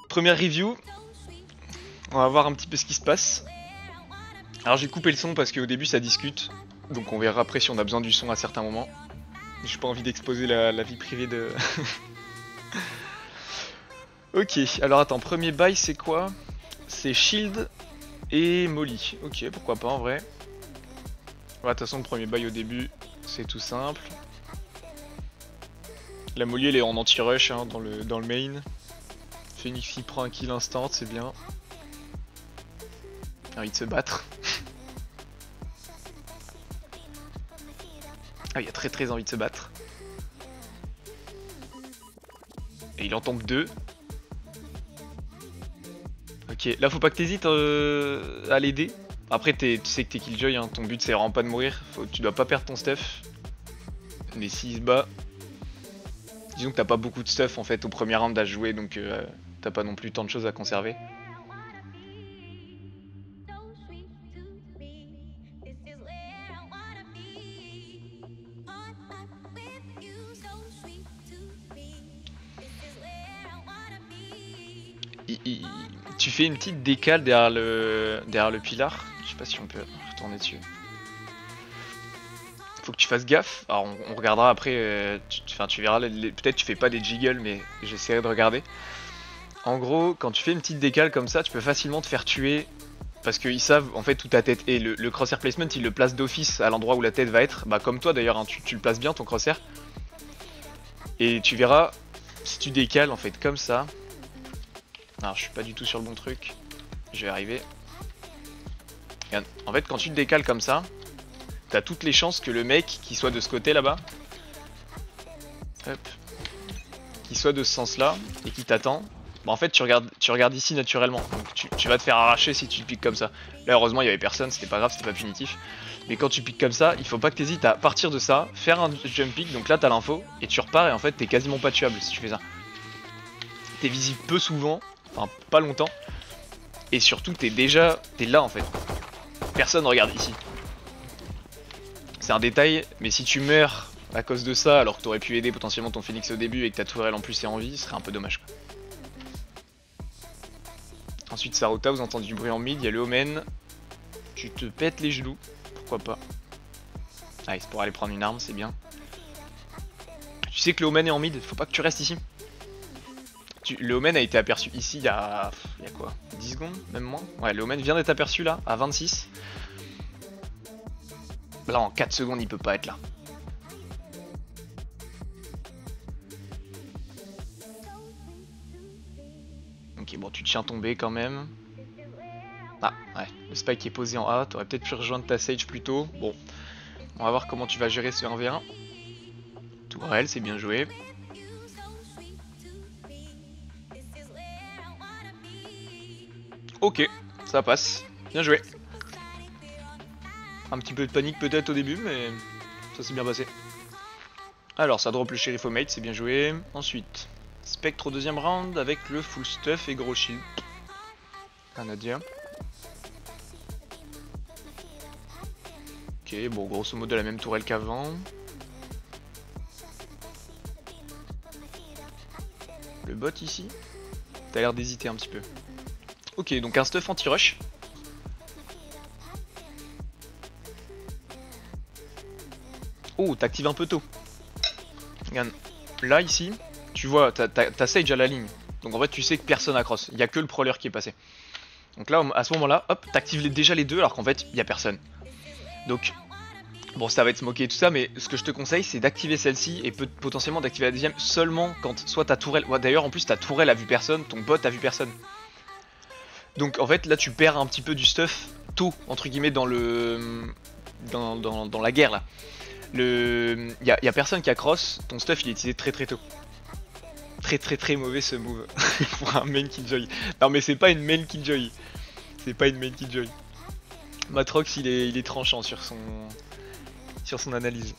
première review. On va voir un petit peu ce qui se passe. Alors j'ai coupé le son parce qu'au début ça discute. Donc on verra après si on a besoin du son à certains moments. J'ai pas envie d'exposer la vie privée de... Ok, alors attends, premier bail c'est quoi? C'est Shield et Molly. Ok, pourquoi pas en vrai. Ouais, de toute façon le premier bail au début c'est tout simple. La Molly elle est en anti-rush hein, dans le main. Phoenix il prend un kill instant, c'est bien. Envie de se battre. Ah, il a très envie de se battre. Et il en tombe 2. Ok, là faut pas que t'hésites à l'aider. Après tu sais que t'es killjoy, hein. Ton but c'est vraiment pas de mourir. Tu dois pas perdre ton stuff. Mais s'il se bat... Disons que t'as pas beaucoup de stuff en fait au premier round à jouer, donc t'as pas non plus tant de choses à conserver. Tu fais une petite décale derrière le pilar. Je sais pas si on peut retourner dessus. Faut que tu fasses gaffe. Alors on regardera après. Tu verras. Peut-être tu fais pas des jiggles, mais j'essaierai de regarder. En gros, quand tu fais une petite décale comme ça, tu peux facilement te faire tuer. Parce qu'ils savent en fait où ta tête est. Le crosshair placement, ils le placent d'office à l'endroit où la tête va être. Bah comme toi d'ailleurs, hein, tu le places bien ton crosshair. Et tu verras, si tu décales en fait comme ça. Alors je suis pas du tout sur le bon truc. Je vais arriver. Regarde. En fait quand tu te décales comme ça, t'as toutes les chances que le mec qui soit de ce côté là-bas, hop, qui soit de ce sens-là et qui t'attend, bah en fait tu regardes ici naturellement. Donc tu vas te faire arracher si tu te piques comme ça. Là heureusement il y avait personne, c'était pas grave, c'était pas punitif. Mais quand tu piques comme ça, il faut pas que t'hésites à partir de ça, faire un jump pick, donc là t'as l'info, et tu repars et en fait t'es quasiment pas tuable si tu fais ça. T'es visible peu souvent, enfin pas longtemps, et surtout t'es là en fait. Personne regarde ici. C'est un détail, mais si tu meurs à cause de ça alors que t'aurais pu aider potentiellement ton Phoenix au début et que ta tourelle en plus est en vie, ce serait un peu dommage quoi. Ensuite Sarota, vous entendez du bruit en mid, il y a le Omen. Tu te pètes les genoux, pourquoi pas. Ah, c'est pour aller prendre une arme, c'est bien. Tu sais que le Omen est en mid, faut pas que tu restes ici. Le Omen a été aperçu ici il y a quoi, 10 secondes, même moins. Ouais, le Omen vient d'être aperçu là, à 26. Là en 4 secondes il peut pas être là. Ok, bon tu te tiens tombé quand même. Ah ouais, le spike est posé en A, t'aurais peut-être pu rejoindre ta Sage plus tôt. Bon, on va voir comment tu vas gérer ce 1v1. Tourelle, c'est bien joué. Ok, ça passe, bien joué. Un petit peu de panique peut-être au début, mais ça s'est bien passé. Alors ça drop le shérif au mate, c'est bien joué. Ensuite, Spectre au deuxième round avec le full stuff et gros shield. Rien à dire. Ok, bon grosso modo la même tourelle qu'avant. Le bot ici, t'as l'air d'hésiter un petit peu. Ok, donc un stuff anti-rush. Oh, t'actives un peu tôt. Regarde, là ici, tu vois, t'as Sage à la ligne. Donc en fait, tu sais que personne accrosse. Il y a que le prowler qui est passé. Donc là, à ce moment-là, hop, t'actives déjà les deux alors qu'en fait, il y a personne. Donc, bon, ça va être smoké et tout ça, mais ce que je te conseille, c'est d'activer celle-ci et potentiellement d'activer la deuxième seulement quand soit ta tourelle. Ouais, d'ailleurs, en plus, ta tourelle a vu personne, ton bot a vu personne. Donc en fait, là, tu perds un petit peu du stuff tôt, entre guillemets, dans la guerre là. Y a personne qui accrosse, ton stuff il est utilisé très tôt. Très mauvais ce move pour un main killjoy. Non mais c'est pas une main killjoy. C'est pas une main killjoy. Matrox il est tranchant sur son analyse.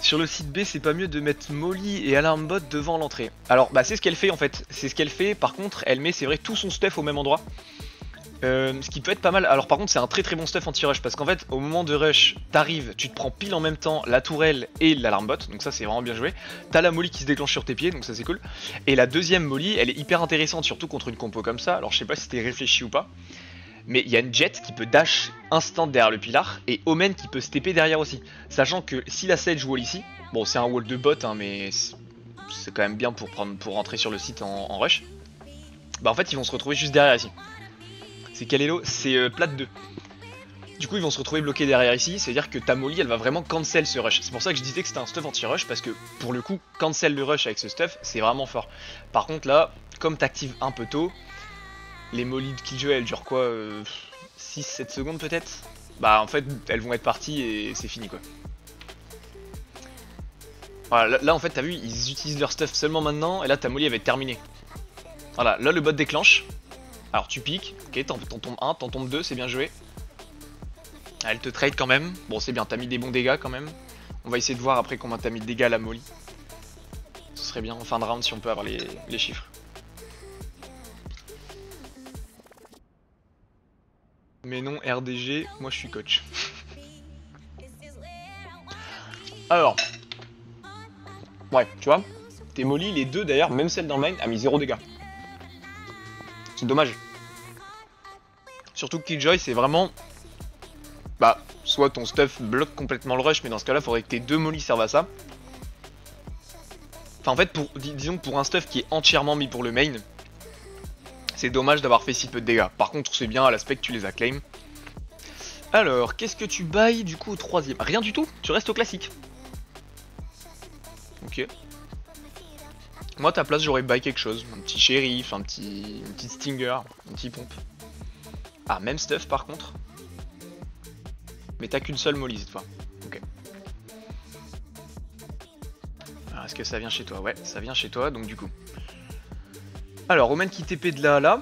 Sur le site B, c'est pas mieux de mettre Molly et Alarmbot devant l'entrée. Alors bah c'est ce qu'elle fait en fait. C'est ce qu'elle fait, par contre elle met c'est vrai tout son stuff au même endroit. Ce qui peut être pas mal. Alors par contre c'est un très très bon stuff anti-rush parce qu'en fait au moment de rush t'arrives, tu te prends pile en même temps la tourelle et l'alarme bot, donc ça c'est vraiment bien joué. T'as la molly qui se déclenche sur tes pieds, donc ça c'est cool. Et la deuxième molly elle est hyper intéressante surtout contre une compo comme ça. Alors je sais pas si c'était réfléchi ou pas, mais il y a une jet qui peut dash instant derrière le pilar et Omen qui peut se TP derrière aussi. Sachant que si la Sage wall ici, bon c'est un wall de bot hein, mais c'est quand même bien pour rentrer sur le site en rush. Bah en fait ils vont se retrouver juste derrière ici. C'est Kalelo, c'est plate 2. Du coup ils vont se retrouver bloqués derrière ici, c'est-à-dire que ta molly elle va vraiment cancel ce rush. C'est pour ça que je disais que c'était un stuff anti-rush, parce que pour le coup, cancel le rush avec ce stuff, c'est vraiment fort. Par contre là, comme t'actives un peu tôt, les molly de Killjoy elles durent quoi 6-7 secondes peut-être. Bah en fait elles vont être parties et c'est fini quoi. Voilà, là en fait t'as vu, ils utilisent leur stuff seulement maintenant, et là ta molly elle va être terminée. Voilà, là le bot déclenche. Alors tu piques, ok, t'en tombes 1, t'en tombes 2, c'est bien joué. Elle te trade quand même, bon c'est bien, t'as mis des bons dégâts quand même. On va essayer de voir après combien t'as mis de dégâts à la molly. Ce serait bien en fin de round si on peut avoir les chiffres. Mais non, RDG, moi je suis coach. Alors, ouais, tu vois, tes molly, les deux d'ailleurs, même celle dans le main, a mis 0 dégâts. C'est dommage. Surtout que Killjoy c'est vraiment... Bah, soit ton stuff bloque complètement le rush, mais dans ce cas là faudrait que tes deux molly servent à ça. Enfin en fait, disons que pour un stuff qui est entièrement mis pour le main, c'est dommage d'avoir fait si peu de dégâts. Par contre c'est bien à l'aspect que tu les as claim. Alors, qu'est-ce que tu bailles du coup au troisième? Rien du tout, tu restes au classique. Ok. Moi à ta place j'aurais bail quelque chose, un petit shérif, une petite stinger, un petit pompe. Ah même stuff par contre. Mais t'as qu'une seule molly cette fois. Ok. Alors est-ce que ça vient chez toi? Ouais, ça vient chez toi donc du coup. Alors Omen qui TP de là à là.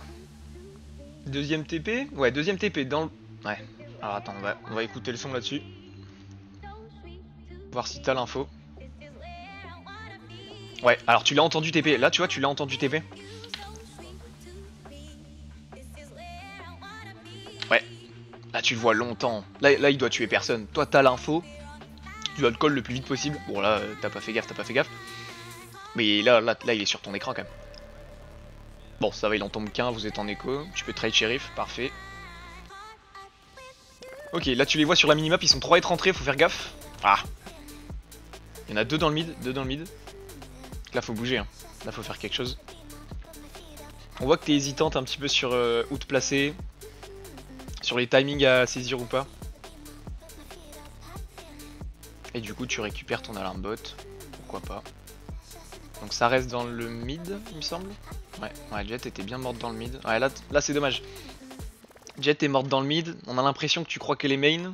Deuxième TP? Ouais, deuxième TP dans le... Ouais. Alors attends, on va écouter le son là-dessus. Voir si t'as l'info. Ouais, alors tu l'as entendu TP. Là tu vois, tu l'as entendu TP. Ouais. Là tu le vois longtemps. Là il doit tuer personne. Toi t'as l'info. Tu dois le call le plus vite possible. Bon là t'as pas fait gaffe, Mais là il est sur ton écran quand même. Bon ça va, il en tombe qu'un, vous êtes en écho. Tu peux trade shérif, parfait. Ok, là tu les vois sur la minimap, ils sont 3 à être rentrés, faut faire gaffe. Ah. Il y en a 2 dans le mid, Là faut bouger, hein. Là faut faire quelque chose. On voit que t'es hésitante un petit peu sur où te placer. Sur les timings à saisir ou pas. Et du coup tu récupères ton alarme bot. Pourquoi pas. Donc ça reste dans le mid il me semble. Ouais, Jet était bien morte dans le mid. Ouais là c'est dommage. Jet est morte dans le mid, on a l'impression que tu crois qu'elle est main.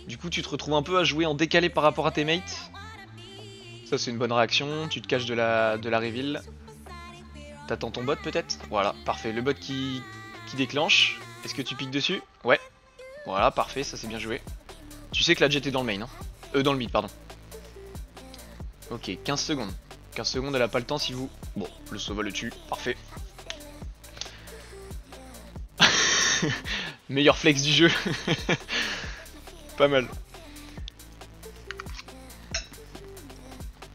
Du coup tu te retrouves un peu à jouer en décalé par rapport à tes mates. Ça c'est une bonne réaction, tu te caches de la reveal. T'attends ton bot peut-être? Voilà, parfait, le bot qui déclenche. Est-ce que tu piques dessus? Ouais. Voilà, parfait, ça c'est bien joué. Tu sais que la Jet est dans le main, hein. Dans le mid, pardon. Ok, 15 secondes. 15 secondes, elle a pas le temps si vous... Bon, le Sova le tue, parfait. Meilleur flex du jeu. Pas mal.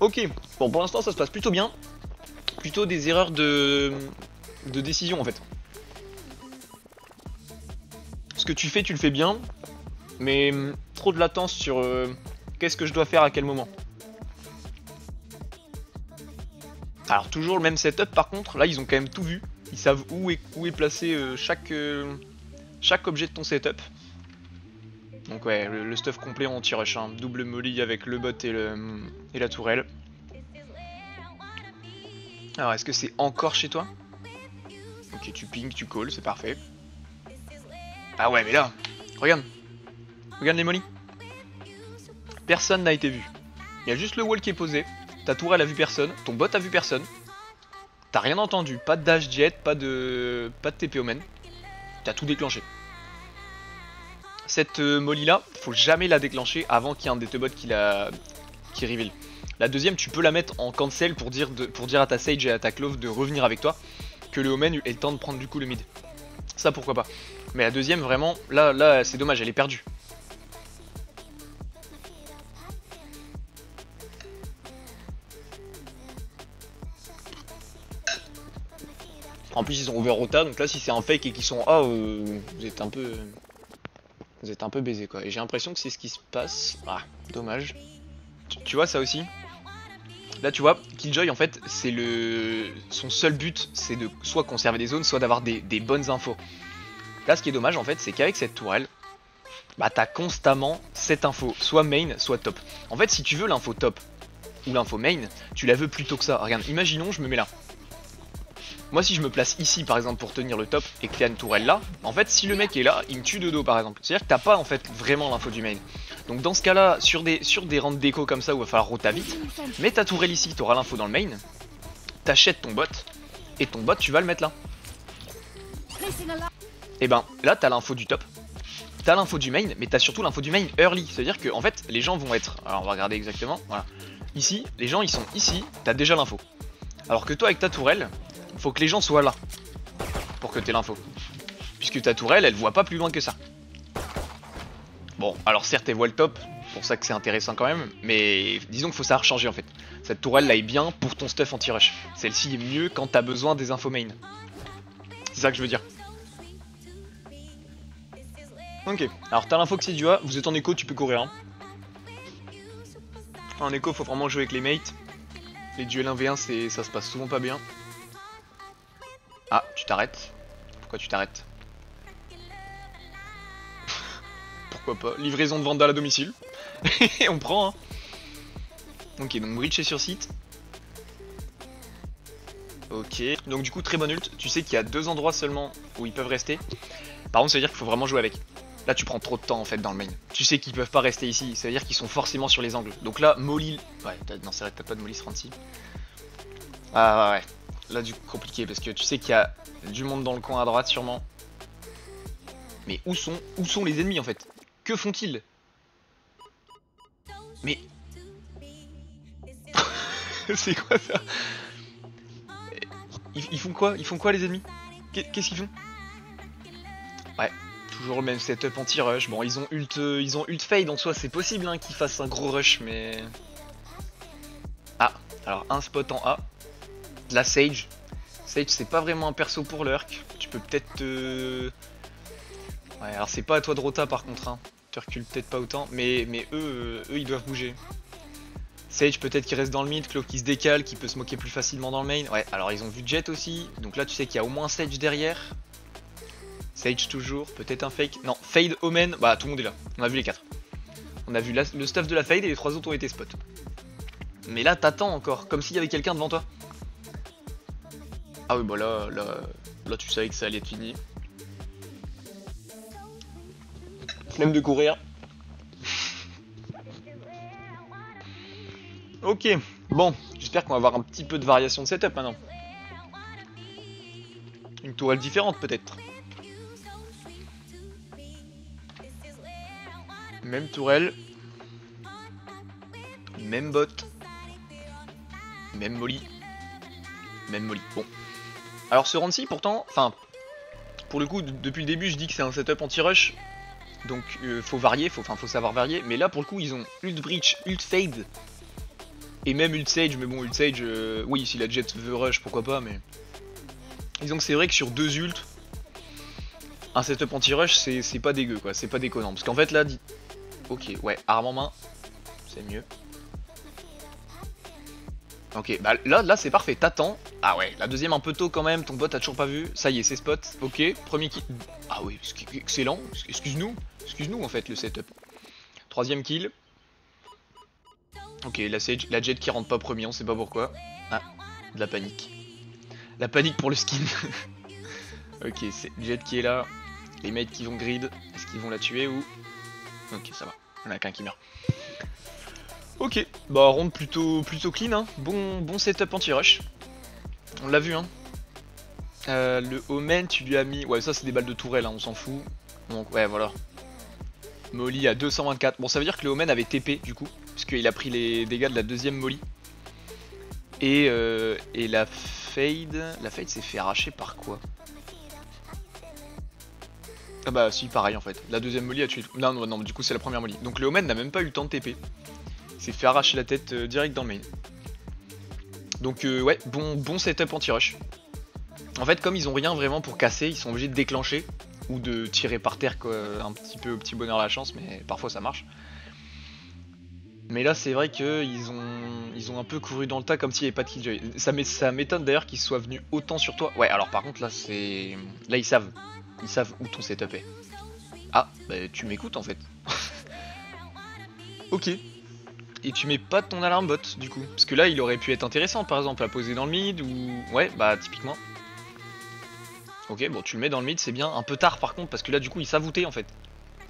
Ok, bon pour l'instant ça se passe plutôt bien. Plutôt des erreurs de décision en fait. Ce que tu fais, tu le fais bien. Mais trop de latence sur qu'est-ce que je dois faire à quel moment. Alors toujours le même setup par contre, là ils ont quand même tout vu. Ils savent où est placé chaque objet de ton setup. Donc ouais, le stuff complet en anti-rush, hein. Double molly avec le bot et la tourelle. Alors est-ce que c'est encore chez toi? Ok, tu ping, tu call, c'est parfait. Ah ouais mais là, regarde les molly. Personne n'a été vu. Il y a juste le wall qui est posé. Ta tourelle a vu personne, ton bot a vu personne. T'as rien entendu, pas de dash jet, pas de TP omen. T'as tout déclenché. Cette molly là, faut jamais la déclencher avant qu'il y ait un des deux bots qui reveal. La deuxième, tu peux la mettre en cancel pour dire à ta Sage et à ta Clove de revenir avec toi, que le Omen ait le temps de prendre du coup le mid. Ça pourquoi pas. Mais la deuxième, vraiment, là c'est dommage, elle est perdue. En plus ils ont ouvert Rota, donc là si c'est un fake et qu'ils sont A, vous êtes un peu baisé quoi. Et j'ai l'impression que c'est ce qui se passe. Ah, dommage. Tu vois ça aussi? Là tu vois, Killjoy en fait, c'est son seul but, c'est de soit conserver des zones, soit d'avoir des bonnes infos. Là ce qui est dommage en fait, c'est qu'avec cette tourelle, bah t'as constamment cette info, soit main, soit top. En fait si tu veux l'info top ou l'info main, tu la veux plus tôt que ça. Regarde, imaginons je me mets là. Moi si je me place ici par exemple pour tenir le top et qu'il y a une tourelle là, en fait si le mec est là, il me tue de dos par exemple. C'est à dire que t'as pas en fait vraiment l'info du main. Donc dans ce cas là, sur des rounds d'écho comme ça où il va falloir rota vite, mets ta tourelle ici, t'auras l'info dans le main, t'achètes ton bot, et ton bot tu vas le mettre là. Et ben là t'as l'info du top, t'as l'info du main, mais t'as surtout l'info du main early. C'est à dire que en fait les gens vont être, alors on va regarder exactement, voilà. Ici, les gens ils sont ici, t'as déjà l'info. Alors que toi avec ta tourelle, faut que les gens soient là pour que t'aies l'info. Puisque ta tourelle, elle voit pas plus loin que ça. Bon, alors certes, elle voit le top, pour ça que c'est intéressant quand même, mais disons qu'il faut savoir changer en fait. Cette tourelle là est bien pour ton stuff anti-rush. Celle-ci est mieux quand t'as besoin des infos main. C'est ça que je veux dire. Ok, alors t'as l'info que c'est du A, vous êtes en écho, tu peux courir. Hein. En écho, faut vraiment jouer avec les mates. Les duels 1v1, ça se passe souvent pas bien. Ah, tu t'arrêtes. Pourquoi tu t'arrêtes? Pourquoi pas? Livraison de Vandal à domicile. On prend, hein. Ok, donc Breach est sur site. Ok, donc du coup très bon ult. Tu sais qu'il y a 2 endroits seulement où ils peuvent rester. Par contre ça veut dire qu'il faut vraiment jouer avec. Là tu prends trop de temps en fait dans le main. Tu sais qu'ils peuvent pas rester ici, ça veut dire qu'ils sont forcément sur les angles. Donc là, Molly... Ouais, non c'est vrai que t'as pas de Molly 36. Ah ouais. Là du coup compliqué parce que tu sais qu'il y a du monde dans le coin à droite sûrement. Mais où sont les ennemis en fait? Que font-ils? Mais... c'est quoi ça? Ils font quoi? Ils font quoi les ennemis? Qu'est-ce qu'ils font? Ouais, toujours le même setup anti-rush. Bon, ils ont ult fade en soi, c'est possible hein, qu'ils fassent un gros rush, mais... Ah, alors un spot en A. De la Sage. Sage, c'est pas vraiment un perso pour lurk. Tu peux peut-être te... Ouais, alors c'est pas à toi de rota par contre, hein. Tu recules peut-être pas autant, mais eux, ils doivent bouger. Sage peut-être qu'il reste dans le mid, Clove qui se décale, qui peut se moquer plus facilement dans le main. Ouais, alors ils ont vu Jet aussi, donc là tu sais qu'il y a au moins Sage derrière. Sage toujours, peut-être un fake. Non, Fade, Omen, bah tout le monde est là. On a vu les 4. On a vu le stuff de la Fade et les 3 autres ont été spot. Mais là t'attends encore, comme s'il y avait quelqu'un devant toi. Ah oui bah là tu savais que ça allait être fini. Flemme de courir. Ok, bon, j'espère qu'on va avoir un petit peu de variation de setup maintenant. Une tourelle différente peut-être. Même tourelle. Même bot. Même molly. Même molly. Bon. Alors ce round-ci pourtant, enfin, pour le coup depuis le début je dis que c'est un setup anti-rush. Donc faut varier, faut savoir varier. Mais là pour le coup ils ont ult breach, ult fade. Et même ult sage, mais bon ult sage, oui si la jet veut rush pourquoi pas, mais... Disons que c'est vrai que sur 2 ults, un setup anti-rush c'est pas dégueu quoi, c'est pas déconnant. Parce qu'en fait là, ok ouais, arme en main, c'est mieux. Ok, bah là c'est parfait, t'attends. Ah ouais, la deuxième un peu tôt quand même, ton bot a toujours pas vu. Ça y est, c'est spot, ok, premier kill. Ah oui, excellent, excuse-nous en fait le setup. Troisième kill. Ok, la Sage, la Jet qui rentre pas premier, on sait pas pourquoi. Ah, de la panique. La panique pour le skin. Ok, c'est Jet qui est là. Les mates qui vont grid, est-ce qu'ils vont la tuer ou... Ok, ça va, on a qu'un qui meurt. Ok, bah ronde plutôt clean, hein. Bon setup anti-rush. On l'a vu, hein. Le Omen, tu lui as mis... Ouais, ça c'est des balles de tourelle, hein, on s'en fout. Donc ouais, voilà. Molly à 224. Bon, ça veut dire que le Omen avait TP, du coup. Puisqu'il a pris les dégâts de la deuxième Molly. Et la Fade... La Fade s'est fait arracher par quoi? Ah bah si, pareil en fait. La deuxième molly a tué... Non, non, non, du coup c'est la première molly. Donc le Omen n'a même pas eu le temps de TP. Il s'est fait arracher la tête direct dans le main. Donc ouais, bon setup anti-rush. En fait, comme ils ont rien vraiment pour casser, ils sont obligés de déclencher. Ou de tirer par terre quoi, un petit peu au petit bonheur la chance, mais parfois ça marche. Mais là c'est vrai qu'ils ont un peu couru dans le tas comme s'il n'y avait pas de killjoy. Ça m'étonne d'ailleurs qu'ils soient venus autant sur toi. Ouais, alors par contre là c'est... Là ils savent où ton setup est. Ah, bah tu m'écoutes en fait. Ok. Et tu mets pas ton alarme bot du coup. Parce que là il aurait pu être intéressant par exemple à poser dans le mid ou... Ouais, bah typiquement. Ok, bon tu le mets dans le mid, c'est bien. Un peu tard par contre parce que là du coup ils savent où t'es en fait.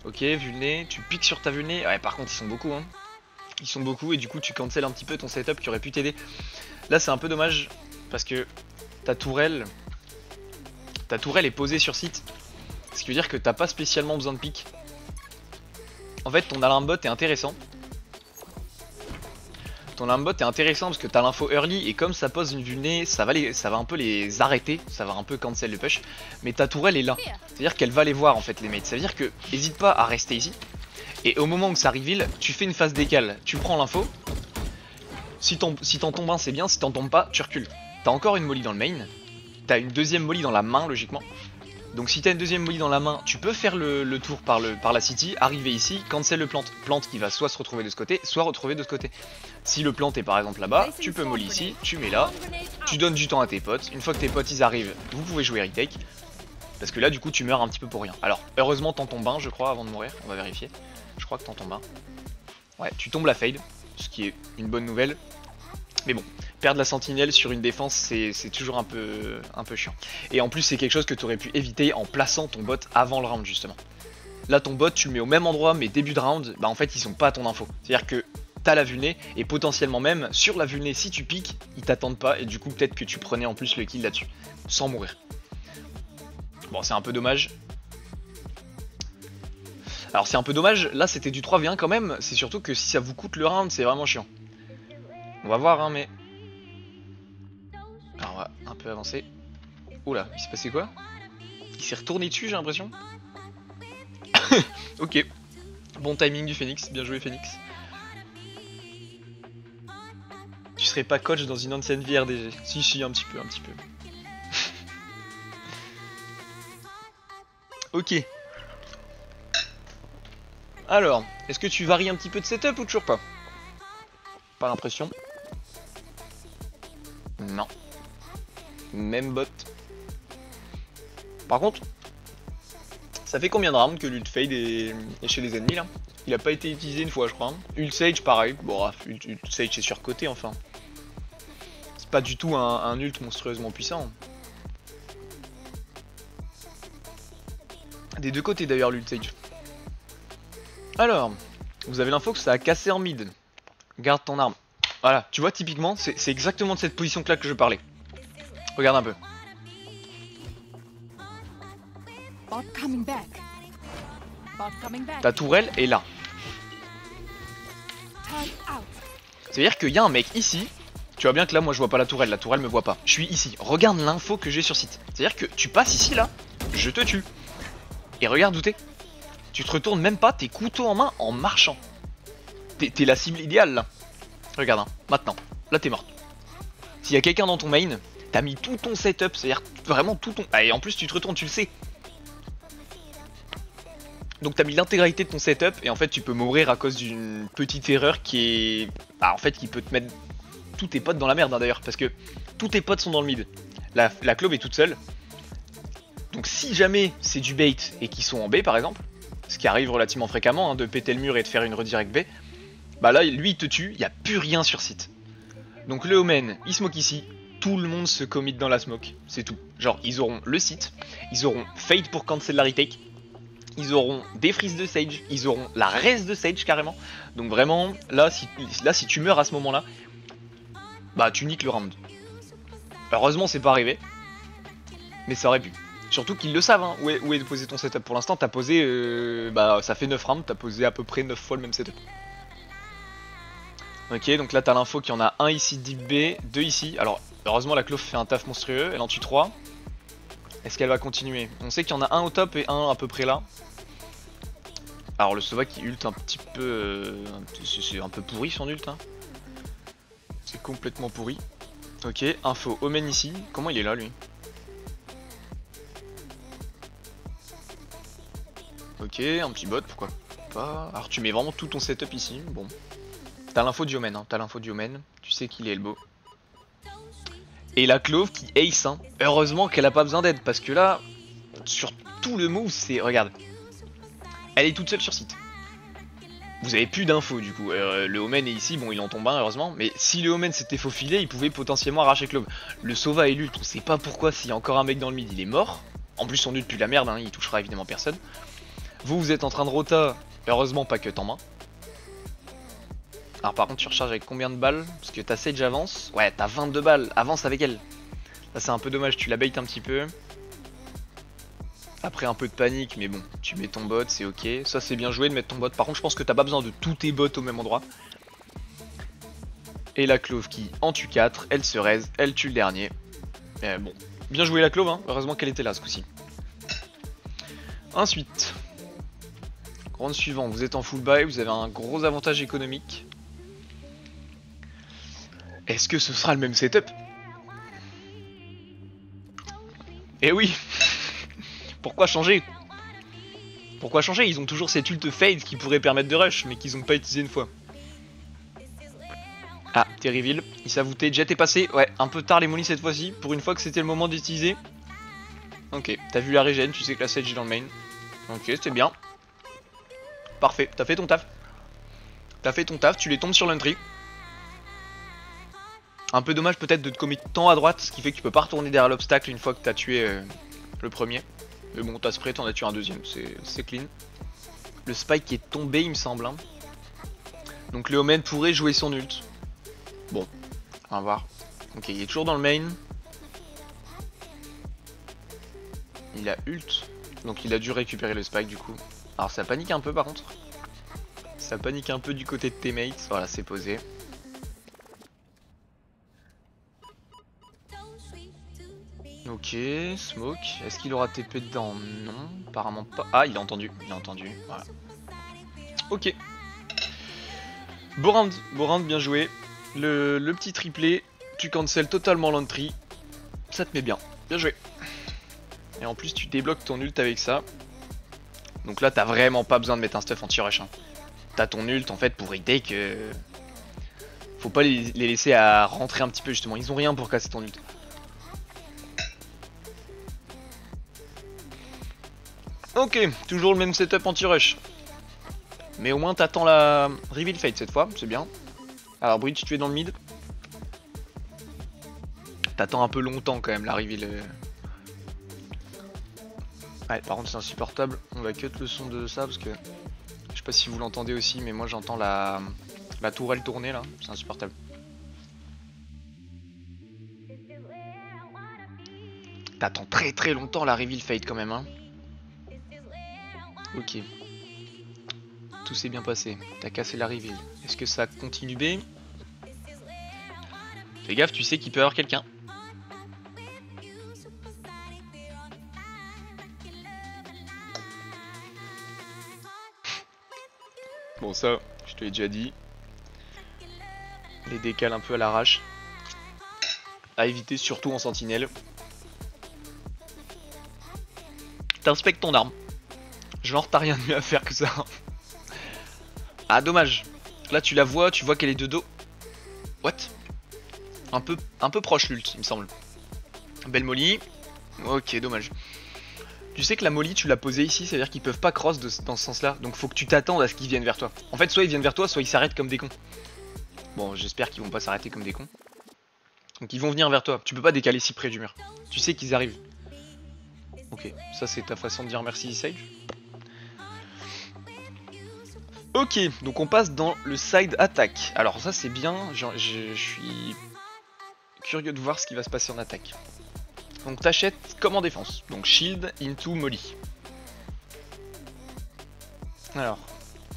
Ok, vulné, tu piques sur ta vulné. Ouais, par contre ils sont beaucoup hein. Ils sont beaucoup et du coup tu cancel un petit peu ton setup qui aurait pu t'aider. Là c'est un peu dommage parce que ta tourelle est posée sur site. Ce qui veut dire que t'as pas spécialement besoin de pique. En fait ton alarm bot est intéressant. Ton alarm bot est intéressant parce que t'as l'info early et comme ça pose une vulné, ça va un peu les arrêter, ça va un peu cancel le push. Mais ta tourelle est là, c'est-à-dire qu'elle va les voir en fait les mates. Ça veut dire que hésite pas à rester ici. Et au moment où ça reveal, tu fais une phase décale, tu prends l'info. Si t'en tombes un c'est bien, si t'en tombes pas, tu recules. T'as encore une molly dans le main, t'as une deuxième molly dans la main logiquement. Donc si t'as une deuxième molly dans la main, tu peux faire le tour par la city, arriver ici, cancel le plante. Plante qui va soit se retrouver de ce côté, soit retrouver de ce côté. Si le plante est par exemple là-bas, tu peux molly ici, tu mets là, tu donnes du temps à tes potes. Une fois que tes potes ils arrivent, vous pouvez jouer retake. Parce que là du coup tu meurs un petit peu pour rien. Alors heureusement t'en tombes un je crois avant de mourir, on va vérifier. Je crois que t'en tombes un. Ouais, tu tombes la fade, ce qui est une bonne nouvelle. Mais bon, perdre la sentinelle sur une défense, c'est toujours un peu chiant. Et en plus, c'est quelque chose que tu aurais pu éviter en plaçant ton bot avant le round, justement. Là, ton bot, tu le mets au même endroit, mais début de round, bah en fait, ils sont pas à ton info. C'est-à-dire que t'as la vulné, et potentiellement même, sur la vulné, si tu piques, ils t'attendent pas, et du coup, peut-être que tu prenais en plus le kill là-dessus, sans mourir. Bon, c'est un peu dommage. Alors, c'est un peu dommage, là, c'était du 3v1 quand même, c'est surtout que si ça vous coûte le round, c'est vraiment chiant. On va voir hein mais... Alors on va un peu avancer. Oula, il s'est passé quoi? Il s'est retourné dessus j'ai l'impression. Ok. Bon timing du Phoenix, bien joué Phoenix. Tu serais pas coach dans une ancienne vie RDG? Si, un petit peu. Ok. Alors, est-ce que tu varies un petit peu de setup ou toujours pas? Pas l'impression. Non. Même bot. Par contre, ça fait combien de rounds que l'ult fade est chez les ennemis là? Il a pas été utilisé une fois je crois. Ult Sage pareil. Bon, ult Sage est surcoté enfin. C'est pas du tout un ult monstrueusement puissant. Des deux côtés d'ailleurs l'ult Sage. Alors, vous avez l'info que ça a cassé en mid. Garde ton arme. Voilà, tu vois typiquement, c'est exactement de cette position là que je parlais. Regarde un peu. Ta tourelle est là. C'est-à-dire qu'il y a un mec ici. Tu vois bien que là moi je vois pas la tourelle me voit pas. Je suis ici, regarde l'info que j'ai sur site. C'est-à-dire que tu passes ici là, je te tue. Et regarde où t'es. Tu te retournes même pas, t'es couteau en main en marchant. T'es la cible idéale là. Regarde hein, maintenant, là t'es morte. S'il y a quelqu'un dans ton main, t'as mis tout ton setup, c'est-à-dire vraiment tout ton... Ah, et en plus tu te retournes, tu le sais. Donc t'as mis l'intégralité de ton setup et en fait tu peux mourir à cause d'une petite erreur qui est... Bah en fait qui peut te mettre tous tes potes dans la merde hein, d'ailleurs, parce que tous tes potes sont dans le mid. La clove est toute seule. Donc si jamais c'est du bait et qu'ils sont en B par exemple, ce qui arrive relativement fréquemment hein, de péter le mur et de faire une redirect B, bah là lui il te tue, il n'y a plus rien sur site. Donc le Omen, il smoke ici, tout le monde se commit dans la smoke, c'est tout. Genre ils auront le site, ils auront Fade pour cancel la retake, ils auront des freezes de Sage, ils auront la res de Sage carrément. Donc vraiment, là si tu meurs à ce moment là, bah tu niques le round. Heureusement c'est pas arrivé, mais ça aurait pu. Surtout qu'ils le savent hein, où est posé ton setup. Pour l'instant t'as posé, bah ça fait 9 rounds, t'as posé à peu près 9 fois le même setup. Ok, donc là t'as l'info qu'il y en a un ici deep B, deux ici. Alors heureusement la clove fait un taf monstrueux, elle en tue 3. Est-ce qu'elle va continuer? On sait qu'il y en a un au top et un à peu près là. Alors le Sova qui ult un petit peu... c'est un peu pourri son ult hein. C'est complètement pourri. Ok, info, Omen ici. Comment il est là lui? Ok, un petit bot, pourquoi pas. Alors tu mets vraiment tout ton setup ici. Bon. T'as l'info du Omen, hein. T'as l'info du Omen. Tu sais qu'il est elbow. Et la Clove qui ace hein. Heureusement qu'elle a pas besoin d'aide. Parce que là, sur tout le move, c'est... Regarde. Elle est toute seule sur site. Vous avez plus d'infos du coup. Le Omen est ici, bon il en tombe un heureusement. Mais si le Omen s'était faufilé, il pouvait potentiellement arracher Clove. Le Sova est l'ult, on sait pas pourquoi s'il y a encore un mec dans le mid, il est mort. En plus son ult pue la merde, hein, il touchera évidemment personne. Vous êtes en train de rota, heureusement pas que en main. Alors par contre tu recharges avec combien de balles? Parce que ta Sage avance. Ouais t'as 22 balles, avance avec elle. Là c'est un peu dommage, tu la bait un petit peu. Après un peu de panique, mais bon, tu mets ton bot, c'est ok. Ça c'est bien joué de mettre ton bot. Par contre je pense que t'as pas besoin de tous tes bots au même endroit. Et la Clove qui en tue 4, elle se raise, elle tue le dernier. Bon, bien joué la Clove, hein. Heureusement qu'elle était là ce coup-ci. Ensuite, round suivant, vous êtes en full buy, vous avez un gros avantage économique. Est-ce que ce sera le même setup? Eh oui. Pourquoi changer? Pourquoi changer? Ils ont toujours cette ult fade qui pourrait permettre de rush, mais qu'ils ont pas utilisé une fois. Ah, t'es reveal, il s'avoutait, Jet est passé, ouais, un peu tard les mollies cette fois-ci, pour une fois que c'était le moment d'utiliser. Ok, t'as vu la régène, tu sais que la Sage est dans le main. Ok, c'était bien. Parfait, t'as fait ton taf. T'as fait ton taf, tu les tombes sur l'entry. Un peu dommage peut-être de te commit tant à droite, ce qui fait que tu peux pas retourner derrière l'obstacle une fois que t'as tué le premier. Mais bon, t'as spray, t'en as tué un deuxième, c'est clean. Le spike est tombé, il me semble. Hein. Donc le Omen pourrait jouer son ult. Bon, on va voir. Ok, il est toujours dans le main. Il a ult. Donc il a dû récupérer le spike du coup. Alors ça panique un peu par contre. Ça panique un peu du côté de teammates. Voilà, c'est posé. Ok, smoke. Est-ce qu'il aura TP dedans? Non, apparemment pas. Ah, il a entendu. Il a entendu. Voilà. Ok. Beau round, bien joué. Le petit triplé. Tu cancel totalement l'entry. Ça te met bien. Bien joué. Et en plus, tu débloques ton ult avec ça. Donc là, t'as vraiment pas besoin de mettre un stuff anti-rush. Hein. T'as ton ult en fait pour retake. Faut pas les laisser à rentrer un petit peu justement. Ils ont rien pour casser ton ult. Ok, toujours le même setup anti-rush. Mais au moins t'attends la reveal fade cette fois, c'est bien. Alors Bridge, tu es dans le mid. T'attends un peu longtemps quand même la reveal. Ouais, par contre c'est insupportable. On va cut le son de ça parce que je sais pas si vous l'entendez aussi, mais moi j'entends la tourelle tourner là. C'est insupportable. T'attends très très longtemps la reveal fade quand même. Hein. Ok. Tout s'est bien passé. T'as cassé la reveal. Est-ce que ça continue B? Fais gaffe, tu sais qu'il peut y avoir quelqu'un. Bon ça, je te l'ai déjà dit. Les décales un peu à l'arrache. À éviter surtout en sentinelle. T'inspectes ton arme. Genre t'as rien de mieux à faire que ça. Ah dommage. Là tu la vois, tu vois qu'elle est de dos. What? Un peu proche l'ult il me semble. Belle molly. Ok dommage. Tu sais que la molly tu l'as posée ici, c'est à dire qu'ils peuvent pas cross dans ce sens là. Donc faut que tu t'attendes à ce qu'ils viennent vers toi. En fait soit ils viennent vers toi, soit ils s'arrêtent comme des cons. Bon j'espère qu'ils vont pas s'arrêter comme des cons. Donc ils vont venir vers toi. Tu peux pas décaler si près du mur. Tu sais qu'ils arrivent. Ok, ça c'est ta façon de dire merci Sage. Ok, donc on passe dans le side attack. Alors ça c'est bien, je suis curieux de voir ce qui va se passer en attaque. Donc t'achètes comme en défense, donc shield into molly. Alors,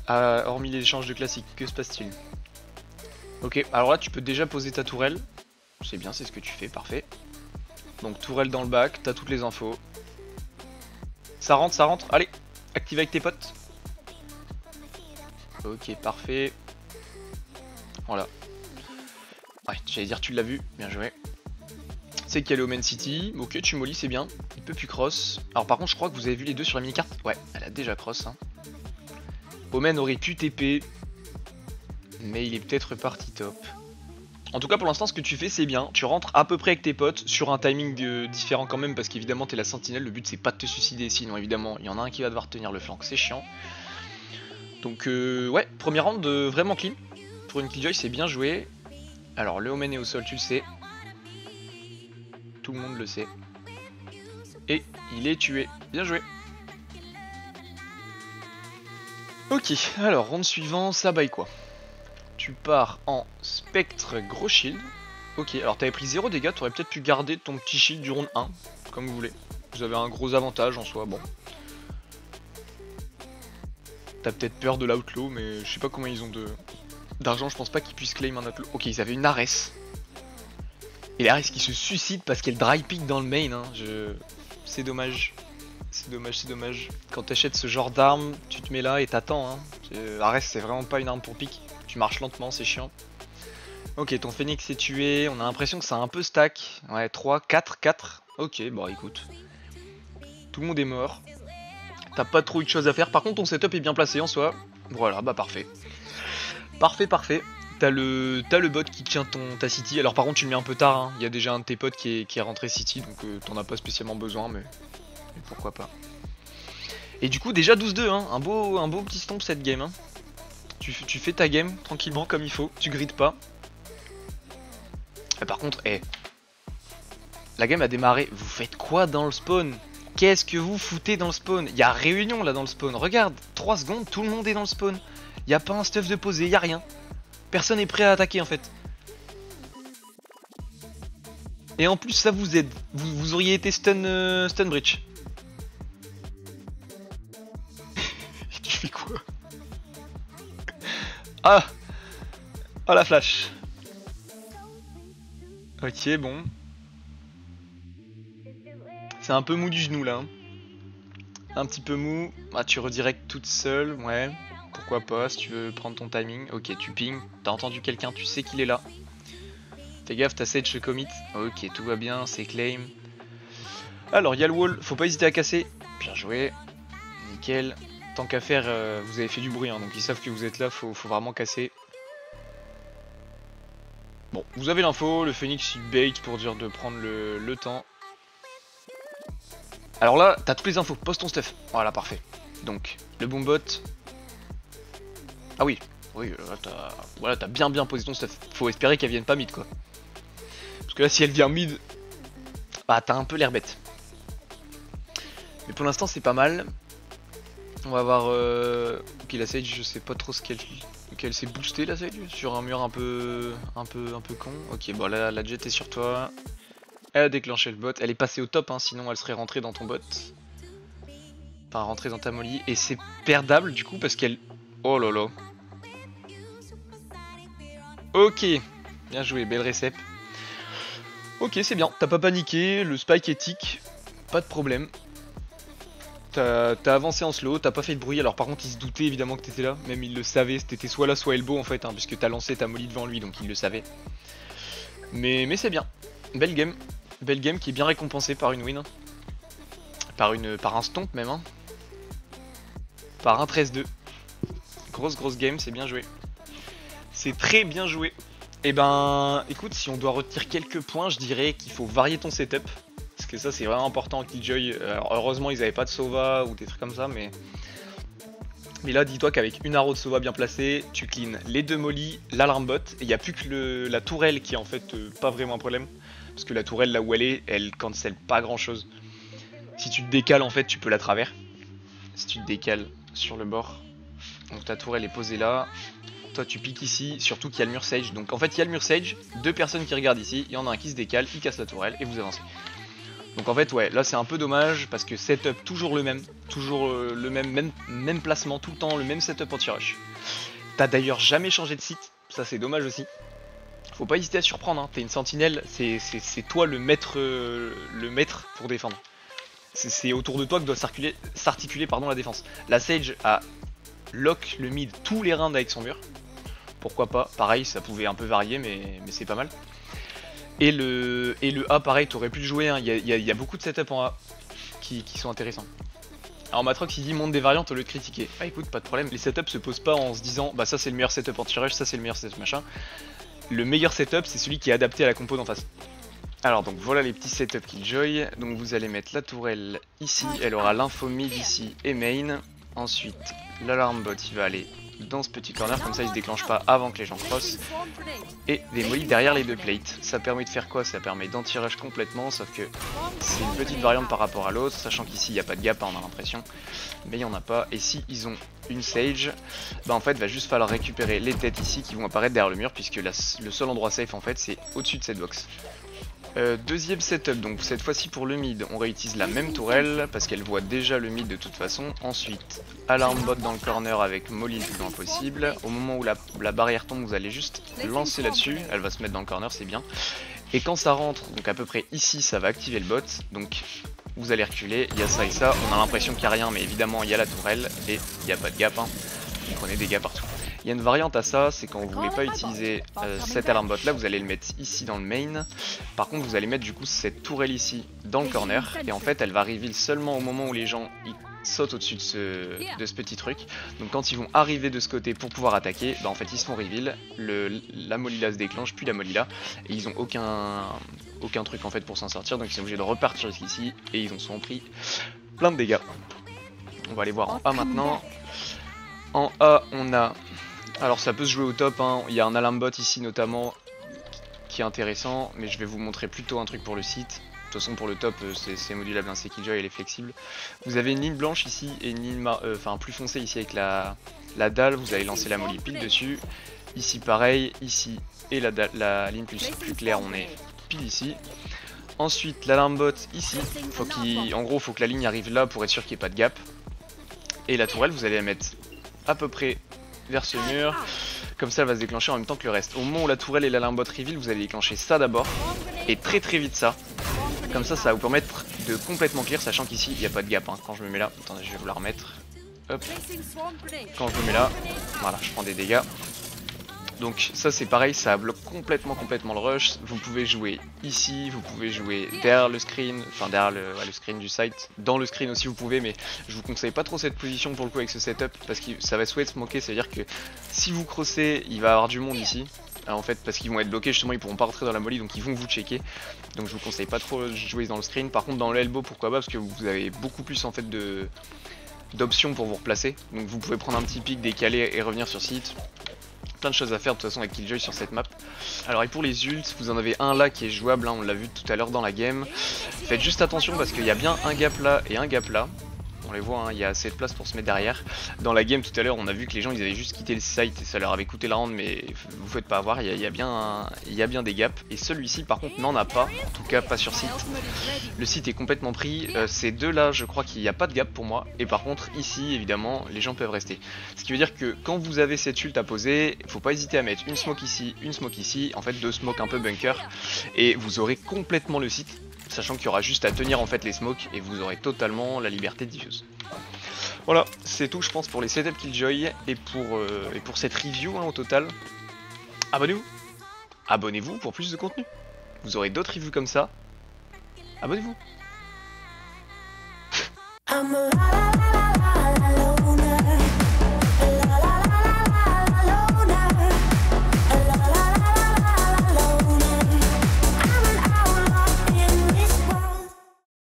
hormis les échanges de classiques, que se passe-t-il? Ok, alors là tu peux déjà poser ta tourelle. C'est bien, c'est ce que tu fais, parfait. Donc tourelle dans le bac, t'as toutes les infos. Ça rentre, ça rentre. Allez, active avec tes potes. Ok, parfait. Voilà. Ouais, j'allais dire tu l'as vu, bien joué. C'est qu'elle est au Man City. Ok, tu molly, c'est bien. Il peut plus cross. Alors par contre, je crois que vous avez vu les deux sur la mini-carte. Ouais, elle a déjà cross. Hein. Omen aurait pu TP. Mais il est peut-être parti top. En tout cas, pour l'instant, ce que tu fais, c'est bien. Tu rentres à peu près avec tes potes sur un timing différent quand même. Parce qu'évidemment, t'es la sentinelle. Le but, c'est pas de te suicider. Sinon, évidemment, il y en a un qui va devoir tenir le flanc. C'est chiant. Donc, ouais, premier round vraiment clean. Pour une Killjoy, c'est bien joué. Alors, le Omen est au sol, tu le sais. Tout le monde le sait. Et il est tué. Bien joué. Ok, alors, round suivant, ça baille quoi? Tu pars en spectre gros shield. Ok, alors t'avais pris 0 dégâts, t'aurais peut-être pu garder ton petit shield du round 1, comme vous voulez. Vous avez un gros avantage en soi, bon. T'as peut-être peur de l'outlaw, mais je sais pas comment ils ont d'argent, je pense pas qu'ils puissent claim un outlaw. Ok, ils avaient une Ares. Et l'Ares qui se suicide parce qu'elle dry pick dans le main, hein. C'est dommage. C'est dommage, c'est dommage. Quand t'achètes ce genre d'arme, tu te mets là et t'attends, hein. Ares c'est vraiment pas une arme pour pick. Tu marches lentement, c'est chiant. Ok, ton phoenix est tué, on a l'impression que ça a un peu stack. Ouais, 3, 4, 4. Ok, bon écoute. Tout le monde est mort. T'as pas trop eu de choses à faire. Par contre, ton setup est bien placé en soi. Voilà, bah parfait. Parfait, parfait. T'as le bot qui tient ta city. Alors par contre, tu le mets un peu tard. Hein. Il y a déjà un de tes potes qui est rentré city, donc t'en as pas spécialement besoin, mais pourquoi pas. Et du coup, déjà 12-2, hein. Un beau petit stomp cette game. Hein. Tu fais ta game tranquillement comme il faut. Tu grides pas. Par contre, la game a démarré. Vous faites quoi dans le spawn? Qu'est-ce que vous foutez dans le spawn? Il y a réunion là dans le spawn. Regarde, 3 secondes, tout le monde est dans le spawn. Il n'y a pas un stuff de posé, il n'y a rien. Personne n'est prêt à attaquer en fait. Et en plus, ça vous aide. Vous auriez été stun bridge. Tu fais quoi? Ah! Oh la flash. Ok, bon. C'est un peu mou du genou là. Hein. Un petit peu mou. Ah, tu redirectes toute seule, ouais. Pourquoi pas, si tu veux prendre ton timing. Ok, tu ping. T'as entendu quelqu'un, tu sais qu'il est là. Fais gaffe, t'as Sage commit. Ok, tout va bien, c'est claim. Alors, il y a le wall, faut pas hésiter à casser. Bien joué. Nickel. Tant qu'à faire, vous avez fait du bruit, hein, donc ils savent que vous êtes là, faut vraiment casser. Bon, vous avez l'info, le Phoenix il bait pour dire de prendre le temps. Alors là, t'as toutes les infos, pose ton stuff. Voilà, parfait. Donc, le boombot. Ah oui, oui, là t'as bien posé ton stuff. Faut espérer qu'elle vienne pas mid quoi. Parce que là, si elle vient mid, bah t'as un peu l'air bête. Mais pour l'instant, c'est pas mal. On va voir. Ok, la Sage, je sais pas trop ce qu'elle s'est boostée la Sage sur un mur un peu con. Ok, bon là, la jet est sur toi. Elle a déclenché le bot. Elle est passée au top, hein, sinon elle serait rentrée dans ton bot. Enfin, rentrée dans ta molly. Et c'est perdable du coup parce qu'elle. Oh là là. Ok, bien joué, belle récep. Ok, c'est bien, t'as pas paniqué, le spike est tick, pas de problème. T'as avancé en slow, t'as pas fait de bruit, alors par contre il se doutait évidemment que t'étais là, même il le savait, t'étais soit là soit elbow en fait, hein, puisque t'as lancé ta molly devant lui, donc il le savait. Mais c'est bien, belle game qui est bien récompensée par une win. Par un stomp même, hein. Par un 13-2. Grosse game, c'est bien joué. C'est très bien joué. Et ben, écoute, si on doit retenir quelques points, je dirais qu'il faut varier ton setup. Parce que ça, c'est vraiment important en Killjoy. Alors, heureusement, ils avaient pas de Sova ou des trucs comme ça, mais là, dis-toi qu'avec une arrow de Sova bien placée, tu clean les deux molly, l'alarm bot, et il n'y a plus que la tourelle qui est en fait pas vraiment un problème. Parce que la tourelle, là où elle cancel pas grand chose. Si tu te décales, en fait, tu peux la travers. Si tu te décales sur le bord. Donc ta tourelle est posée là. Toi tu piques ici, surtout qu'il y a le mur Sage. Donc en fait il y a le mur Sage, deux personnes qui regardent ici, il y en a un qui se décale, il casse la tourelle et vous avancez. Donc en fait ouais, là c'est un peu dommage parce que setup toujours le même, toujours le même placement, tout le temps le même setup anti-rush. T'as d'ailleurs jamais changé de site, ça c'est dommage aussi. Faut pas hésiter à surprendre, hein. T'es une sentinelle, c'est toi le maître pour défendre. C'est autour de toi que doit s'articuler la défense. La Sage a lock le mid tous les rounds avec son mur. Pourquoi pas, pareil, ça pouvait un peu varier, mais c'est pas mal. Et le A, pareil, t'aurais pu le jouer, hein. Y a beaucoup de setup en A qui sont intéressants. Alors Matrox il dit monte des variantes au lieu de critiquer. Ah écoute, pas de problème, les setups se posent pas en se disant bah ça c'est le meilleur setup anti-rush, ça c'est le meilleur setup machin. Le meilleur setup c'est celui qui est adapté à la compo d'en face. Alors donc voilà les petits setups Killjoy. Donc vous allez mettre la tourelle ici, elle aura l'info mid ici et main. Ensuite l'alarme bot il va aller dans ce petit corner, comme ça il se déclenche pas avant que les gens crossent. Et des mollies derrière les deux plates. Ça permet de faire quoi? Ça permet d'anti-rush complètement, sauf que c'est une petite variante par rapport à l'autre, sachant qu'ici il n'y a pas de gap, hein, on a l'impression. Mais il n'y en a pas. Et si ils ont une Sage, bah en fait va juste falloir récupérer les têtes ici qui vont apparaître derrière le mur, puisque le seul endroit safe en fait c'est au-dessus de cette box. Deuxième setup, donc cette fois-ci pour le mid, on réutilise la même tourelle parce qu'elle voit déjà le mid de toute façon. Ensuite, alarm bot dans le corner avec Molly le plus loin possible. Au moment où la barrière tombe, vous allez juste lancer là-dessus, elle va se mettre dans le corner, c'est bien. Et quand ça rentre, donc à peu près ici, ça va activer le bot. Donc vous allez reculer, il y a ça et ça, on a l'impression qu'il n'y a rien, mais évidemment il y a la tourelle et il n'y a pas de gap, hein. Vous prenez des gaps partout. Il y a une variante à ça, c'est quand vous voulez pas utiliser cet alarm bot là, vous allez le mettre ici dans le main. Par contre vous allez mettre du coup cette tourelle ici dans le corner. Et en fait elle va reveal seulement au moment où les gens sautent au-dessus de ce petit truc. Donc quand ils vont arriver de ce côté pour pouvoir attaquer, bah en fait ils se font reveal, la molly-là se déclenche, puis la molly-là. Et ils ont aucun truc en fait pour s'en sortir, donc ils sont obligés de repartir jusqu'ici. Et ils en sont pris plein de dégâts. On va aller voir en A maintenant. En A on a... Alors ça peut se jouer au top, hein. Il y a un alarm bot ici notamment qui est intéressant, mais je vais vous montrer plutôt un truc pour le site. De toute façon pour le top c'est modulable, hein, c'est Killjoy, elle est flexible. Vous avez une ligne blanche ici et une ligne plus foncée ici avec la dalle, vous allez lancer la molly pile dessus. Ici pareil, ici et la ligne plus claire on est pile ici. Ensuite l'alarm bot ici, en gros faut que la ligne arrive là pour être sûr qu'il n'y ait pas de gap. Et la tourelle vous allez la mettre à peu près vers ce mur, comme ça elle va se déclencher en même temps que le reste. Au moment où la tourelle et l'alarm bot reveal, vous allez déclencher ça d'abord, et très vite ça. Comme ça, ça va vous permettre de complètement clear, sachant qu'ici il n'y a pas de gap, hein. Quand je me mets là, attendez je vais vous la remettre, hop, quand je me mets là, voilà je prends des dégâts. Donc ça c'est pareil, ça bloque complètement le rush. Vous pouvez jouer ici, vous pouvez jouer derrière le screen, enfin derrière le screen du site. Dans le screen aussi vous pouvez, mais je vous conseille pas trop cette position pour le coup avec ce setup, parce que ça va sweat smoker, c'est à dire que si vous crossez, il va y avoir du monde ici. En fait parce qu'ils vont être bloqués justement, ils pourront pas rentrer dans la molly, donc ils vont vous checker. Donc je vous conseille pas trop de jouer dans le screen. Par contre dans le elbow pourquoi pas, parce que vous avez beaucoup plus en fait d'options pour vous replacer. Donc vous pouvez prendre un petit pic, décaler et revenir sur site. Plein de choses à faire de toute façon avec Killjoy sur cette map. Alors et pour les ults, vous en avez un là qui est jouable, hein, on l'a vu tout à l'heure dans la game. Faites juste attention parce qu'il y a bien un gap là et un gap là. On les voit, hein, il y a assez de place pour se mettre derrière. Dans la game tout à l'heure on a vu que les gens ils avaient juste quitté le site et ça leur avait coûté la round, mais vous faites pas avoir, il y a bien des gaps. Et celui-ci par contre n'en a pas, en tout cas pas sur site. Le site est complètement pris, ces deux là je crois qu'il n'y a pas de gap pour moi. Et par contre ici évidemment les gens peuvent rester. Ce qui veut dire que quand vous avez cette ult à poser, faut pas hésiter à mettre une smoke ici, en fait deux smokes un peu bunker. Et vous aurez complètement le site, sachant qu'il y aura juste à tenir en fait les smokes et vous aurez totalement la liberté de diffuse. Voilà, c'est tout je pense pour les setups Killjoy et pour cette review, hein, au total. Abonnez-vous pour plus de contenu. Vous aurez d'autres reviews comme ça. Abonnez-vous.